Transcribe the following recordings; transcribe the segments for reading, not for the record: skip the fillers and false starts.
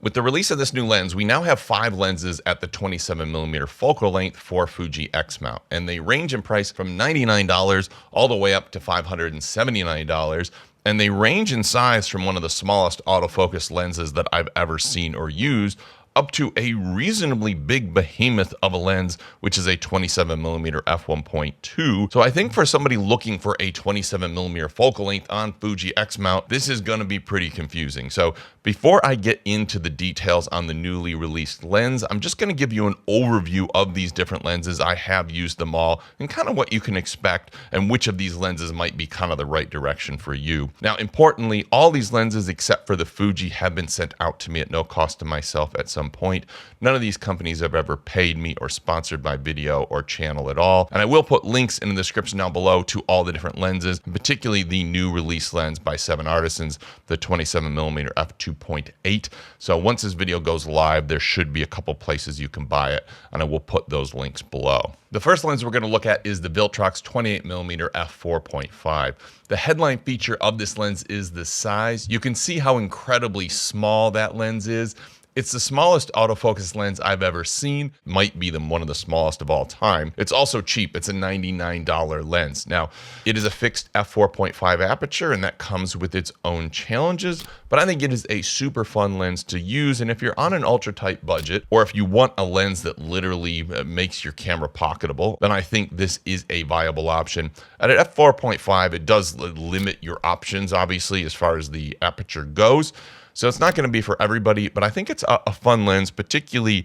With the release of this new lens, we now have 5 lenses at the 27mm focal length for Fuji X mount, and they range in price from $99 all the way up to $579, and they range in size from one of the smallest autofocus lenses that I've ever seen or used up to a reasonably big behemoth of a lens, which is a 27mm f1.2. So I think for somebody looking for a 27mm focal length on Fuji X mount, this is going to be pretty confusing. So before I get into the details on the newly released lens, I'm just going to give you an overview of these different lenses. I have used them all and kind of what you can expect and which of these lenses might be kind of the right direction for you. Now, importantly, all these lenses except for the Fuji have been sent out to me at no cost to myself at some point. None of these companies have ever paid me or sponsored my video or channel at all. And I will put links in the description down below to all the different lenses, particularly the new release lens by 7 Artisans, the 27mm f2.8. So once this video goes live, there should be a couple places you can buy it, and I will put those links below. The first lens we're going to look at is the Viltrox 28mm f4.5. The headline feature of this lens is the size. You can see how incredibly small that lens is. It's the smallest autofocus lens I've ever seen, might be one of the smallest of all time. It's also cheap. It's a $99 lens. Now, it is a fixed f4.5 aperture, and that comes with its own challenges, but I think it is a super fun lens to use. And if you're on an ultra tight budget, or if you want a lens that literally makes your camera pocketable, then I think this is a viable option. At an f4.5, it does limit your options, obviously, as far as the aperture goes. So it's not going to be for everybody, but I think it's a fun lens, particularly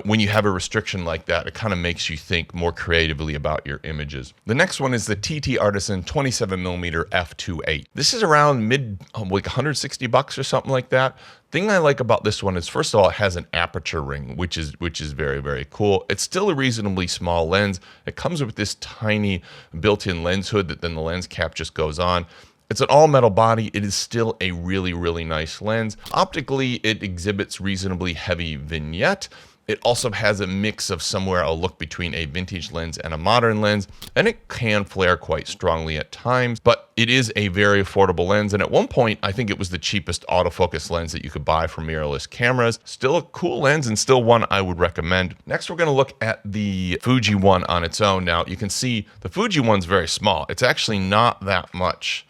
when you have a restriction like that. It kind of makes you think more creatively about your images. The next one is the TT Artisan 27mm f2.8. This is around like $160 or something like that. Thing I like about this one is, first of all, it has an aperture ring, which is very, very cool. It's still a reasonably small lens. It comes with this tiny built-in lens hood that then the lens cap just goes on. It's an all-metal body. It is still a really, really nice lens. Optically, it exhibits reasonably heavy vignette. It also has a mix of somewhere a look between a vintage lens and a modern lens, and it can flare quite strongly at times, but it is a very affordable lens. And at one point, I think it was the cheapest autofocus lens that you could buy for mirrorless cameras. Still a cool lens and still one I would recommend. Next, we're going to look at the Fuji one on its own. Now, you can see the Fuji one's very small. It's actually not that much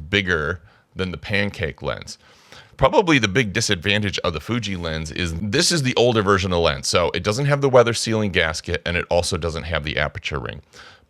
bigger than the pancake lens. Probably the big disadvantage of the Fuji lens is this is the older version of the lens. So it doesn't have the weather sealing gasket, and it also doesn't have the aperture ring.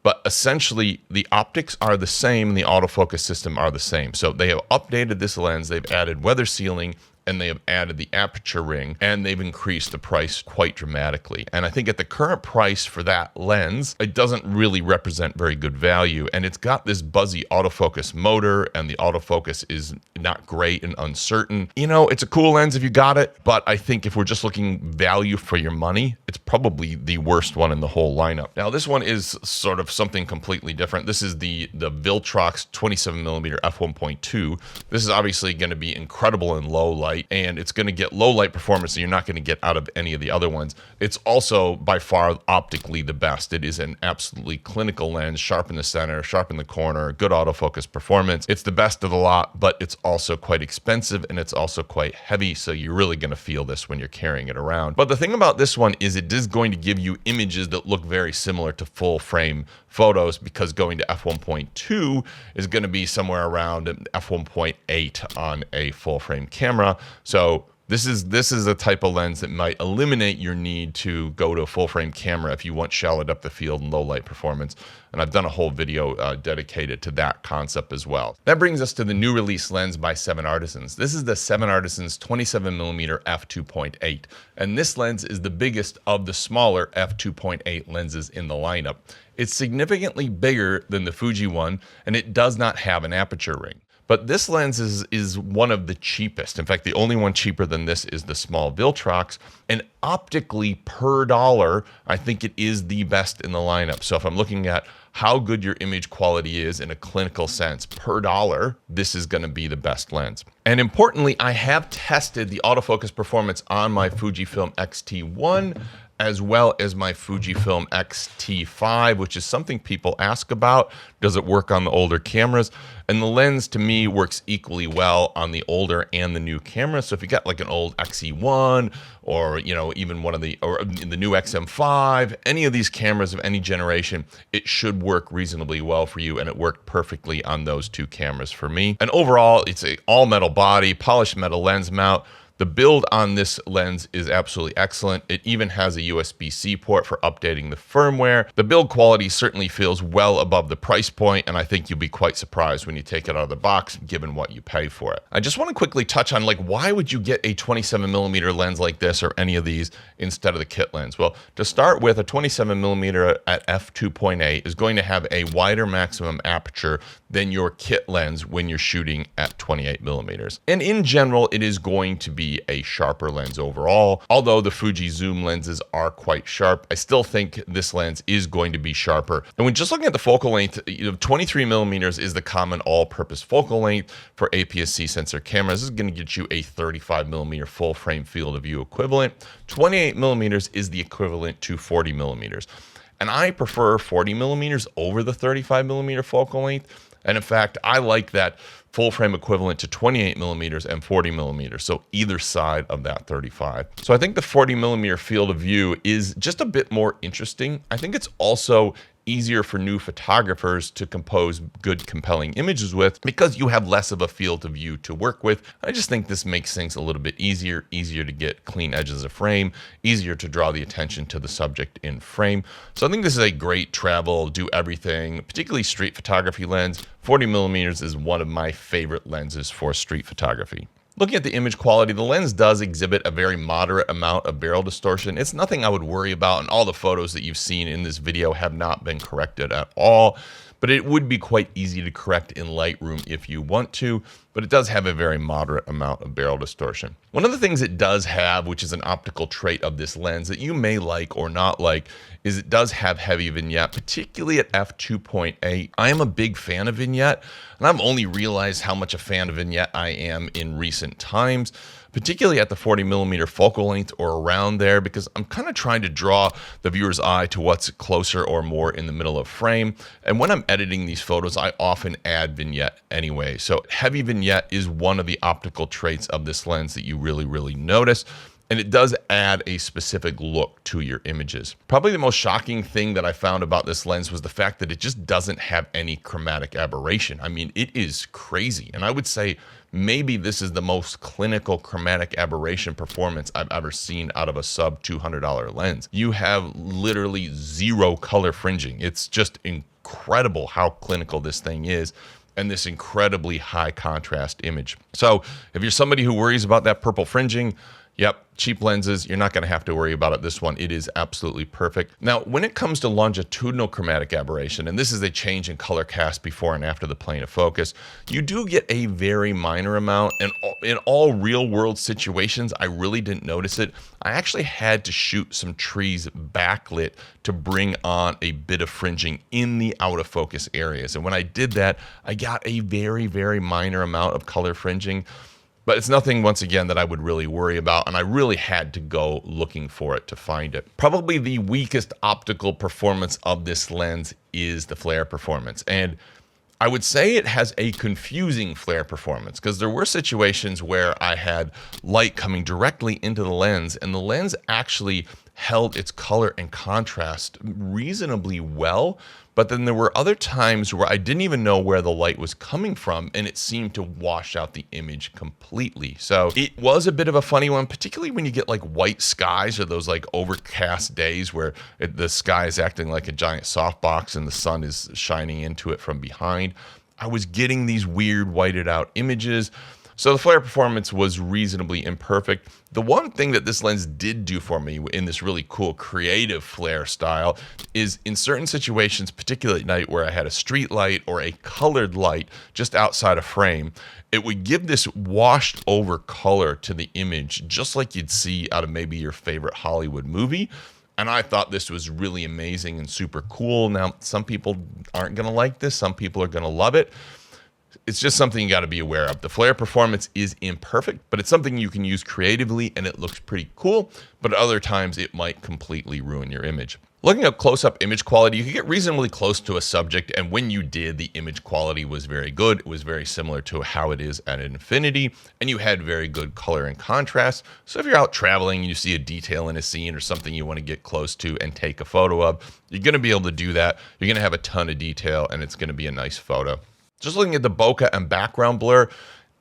But essentially, the optics are the same and the autofocus system are the same. So they have updated this lens, they've added weather sealing, and they have added the aperture ring, and they've increased the price quite dramatically. And I think at the current price for that lens, it doesn't really represent very good value. And it's got this buzzy autofocus motor, and the autofocus is not great and uncertain. You know, it's a cool lens if you got it, but I think if we're just looking value for your money, it's probably the worst one in the whole lineup. Now, this one is sort of something completely different. This is the Viltrox 27mm f1.2. This is obviously going to be incredible in low light, and it's going to get low light performance that you're not going to get out of any of the other ones. It's also by far optically the best. It is an absolutely clinical lens, sharp in the center, sharp in the corner, good autofocus performance. It's the best of the lot, but it's also quite expensive and it's also quite heavy, so you're really going to feel this when you're carrying it around. But the thing about this one is it is going to give you images that look very similar to full frame photos, because going to f1.2 is going to be somewhere around f1.8 on a full frame camera. So this is a type of lens that might eliminate your need to go to a full frame camera if you want shallow depth of field and low light performance. And I've done a whole video dedicated to that concept as well. That brings us to the new release lens by 7 Artisans. This is the 7 Artisans 27mm f2.8. And this lens is the biggest of the smaller f2.8 lenses in the lineup. It's significantly bigger than the Fuji one, and it does not have an aperture ring. But this lens is one of the cheapest. In fact, the only one cheaper than this is the small Viltrox. And optically per dollar, I think it is the best in the lineup. So if I'm looking at how good your image quality is in a clinical sense per dollar, this is going to be the best lens. And importantly, I have tested the autofocus performance on my Fujifilm X-T1, as well as my Fujifilm X-T5, which is something people ask about. Does it work on the older cameras? And the lens to me works equally well on the older and the new camera. So if you got like an old XE1 or, you know, even one of the, or the new XM5, any of these cameras of any generation, it should work reasonably well for you. And it worked perfectly on those two cameras for me. And overall, it's a all metal body, polished metal lens mount. The build on this lens is absolutely excellent. It even has a USB-C port for updating the firmware. The build quality certainly feels well above the price point, and I think you'll be quite surprised when you take it out of the box, given what you pay for it. I just want to quickly touch on, like, why would you get a 27mm lens like this or any of these instead of the kit lens? Well, to start with, a 27mm at f2.8 is going to have a wider maximum aperture than your kit lens when you're shooting at 28mm. And in general, it is going to be a sharper lens overall. Although the Fuji zoom lenses are quite sharp, I still think this lens is going to be sharper. And when just looking at the focal length, 23mm is the common all-purpose focal length for APS-C sensor cameras. This is going to get you a 35mm full frame field of view equivalent. 28mm is the equivalent to 40mm. And I prefer 40mm over the 35mm focal length. And in fact, I like that full frame equivalent to 28mm and 40mm, so either side of that 35. So I think the 40mm field of view is just a bit more interesting. I think it's also easier for new photographers to compose good, compelling images with because you have less of a field of view to work with. I just think this makes things a little bit easier to get clean edges of frame, easier to draw the attention to the subject in frame. So I think this is a great travel, do everything, particularly street photography lens. 40mm is one of my favorite lenses for street photography. Looking at the image quality, the lens does exhibit a very moderate amount of barrel distortion. It's nothing I would worry about, and all the photos that you've seen in this video have not been corrected at all. But it would be quite easy to correct in Lightroom if you want to, but it does have a very moderate amount of barrel distortion. One of the things it does have, which is an optical trait of this lens that you may like or not like, is it does have heavy vignette, particularly at f2.8. I am a big fan of vignette, and I've only realized how much a fan of vignette I am in recent times, particularly at the 40mm focal length or around there, because I'm kind of trying to draw the viewer's eye to what's closer or more in the middle of frame. And when I'm editing these photos, I often add vignette anyway. So heavy vignette is one of the optical traits of this lens that you really notice. And it does add a specific look to your images. Probably the most shocking thing that I found about this lens was the fact that it just doesn't have any chromatic aberration. I mean, it is crazy. And I would say maybe this is the most clinical chromatic aberration performance I've ever seen out of a sub $200 lens. You have literally zero color fringing. It's just incredible how clinical this thing is, and this incredibly high contrast image. So if you're somebody who worries about that purple fringing, yep, cheap lenses, you're not going to have to worry about it. This one, it is absolutely perfect. Now, when it comes to longitudinal chromatic aberration, and this is a change in color cast before and after the plane of focus, you do get a very minor amount, and in all real world situations, I really didn't notice it. I actually had to shoot some trees backlit to bring on a bit of fringing in the out of focus areas. And when I did that, I got a very minor amount of color fringing. But it's nothing, once again, that I would really worry about, and I really had to go looking for it to find it. Probably the weakest optical performance of this lens is the flare performance. And I would say it has a confusing flare performance because there were situations where I had light coming directly into the lens, and the lens actually held its color and contrast reasonably well. But then there were other times where I didn't even know where the light was coming from, and it seemed to wash out the image completely. So it was a bit of a funny one, particularly when you get like white skies or those like overcast days where the sky is acting like a giant softbox and the sun is shining into it from behind. I was getting these weird whited out images. So the flare performance was reasonably imperfect. The one thing that this lens did do for me in this really cool creative flare style is in certain situations, particularly at night where I had a street light or a colored light just outside a frame, it would give this washed over color to the image, just like you'd see out of maybe your favorite Hollywood movie. And I thought this was really amazing and super cool. Now, some people aren't going to like this. Some people are going to love it. It's just something you got to be aware of. The flare performance is imperfect, but it's something you can use creatively and it looks pretty cool, but other times it might completely ruin your image. Looking at close-up image quality, you could get reasonably close to a subject, and when you did, the image quality was very good. It was very similar to how it is at an infinity, and you had very good color and contrast. So if you're out traveling and you see a detail in a scene or something you want to get close to and take a photo of, you're going to be able to do that. You're going to have a ton of detail, and it's going to be a nice photo. Just looking at the bokeh and background blur,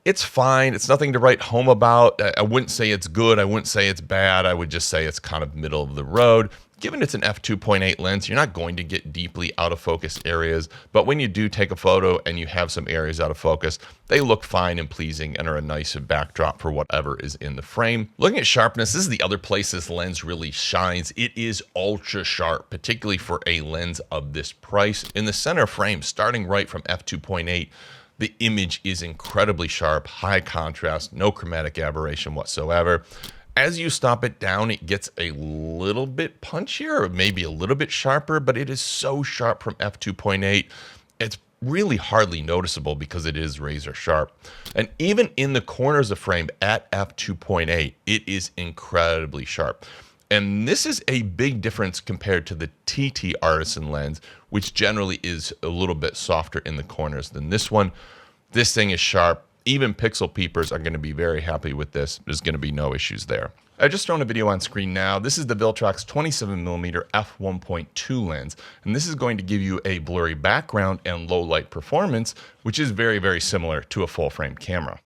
it's fine. It's nothing to write home about. I wouldn't say it's good. I wouldn't say it's bad. I would just say it's kind of middle of the road. Given it's an f2.8 lens, you're not going to get deeply out of focus areas, but when you do take a photo and you have some areas out of focus, they look fine and pleasing and are a nice backdrop for whatever is in the frame. Looking at sharpness, this is the other place this lens really shines. It is ultra sharp, particularly for a lens of this price. In the center frame, starting right from f2.8, the image is incredibly sharp, high contrast, no chromatic aberration whatsoever. As you stop it down, it gets a little bit punchier or maybe a little bit sharper, but it is so sharp from f2.8. It's really hardly noticeable because it is razor sharp. And even in the corners of the frame at f2.8, it is incredibly sharp. And this is a big difference compared to the TT Artisan lens, which generally is a little bit softer in the corners than this one. This thing is sharp. Even pixel peepers are going to be very happy with this. There's going to be no issues there. I've just thrown a video on screen now. This is the Viltrox 27mm f1.2 lens, and this is going to give you a blurry background and low light performance, which is very, very similar to a full frame camera.